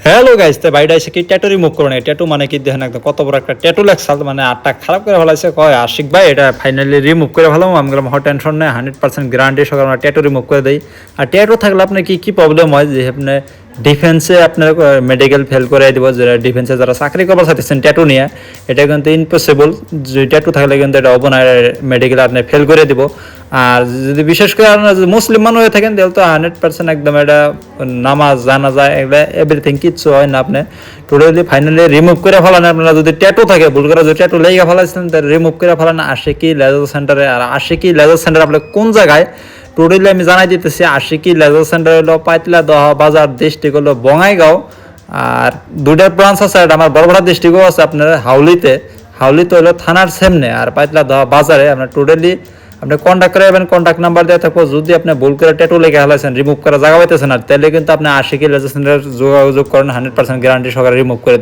Hello guys, তো বাইরে এসে কি ট্যাটু রিমুভ করো না? ট্যাটু মানে কি দেখেন একদম কত বড় একটা ট্যাটু লাগছে, মানে আটটা খারাপ করে ফেলাইছে। কয় আশিক ভাই এটা ফাইনালি রিমুভ করে ফেলাম। আমি বললাম হট টেনশন নেই, 100% গ্যারান্টি সহকারে আমরা ট্যাটু রিমুভ করে দিই। আর ট্যাটু থাকলে আপনার কি কি প্রবলেম হয় যে আপনি ডিফেন্সে আপনার মেডিকেল ফেল করে দিব, যে ডিফেন্সে যারা চাকরি করবার চাইতেছেন ট্যাটু নিয়ে, এটা কিন্তু ইম্পসিবল। যে ট্যাটু থাকলে কিন্তু এটা হবে না, মেডিকেল আপনি ফেল করে দিব। আর যদি বিশেষ করে আপনারা যদি মুসলিম মানুষ হয়ে থাকেন তাহলে তো 100% একদম এটা নামাজ জানা যায়, এগুলো এভরিথিং কিচ্ছু হয় না। আপনি টোটালি ফাইনালি রিমুভ করে ফেলান। আপনারা যদি ট্যাটু থাকে, ভুল করে যদি ট্যাটু লেগে ফেলাইছেন তাহলে রিমুভ করে ফেলান আশিকি লেজার সেন্টারে। আর আশিকি লেজার সেন্টার আপনার কোন জায়গায় টোটালি আমি জানাই দিতেছি। আশিকি লেজার সেন্টার হলো পাইতলা দহা বাজার, ডিস্ট্রিক্ট হলো বঙাইগাঁও। আর দুইটা ব্রাঞ্চ আছে, এটা আমার বড়বড়া ডিস্ট্রিক্টও আছে আপনার হাউলিতে। হাউলিতে হলো থানার সামনে, আর পাইতলা দহা বাজারে। আপনার টোটালি আপনি কন্ট্যাক্ট করে যাবেন, কন্ট্যাক্ট নাম্বার দেওয়া থাকবো। যদি আপনি ভুল করে ট্যাটু লেগে হালাইছেন, রিমুভ করা জায়গা পাইতেছেন, আর তাহলে কিন্তু আপনি আশিকি লেজার সেন্টার যোগাযোগ করেন, 100% গ্যারান্টি সহকারে রিমুভ করে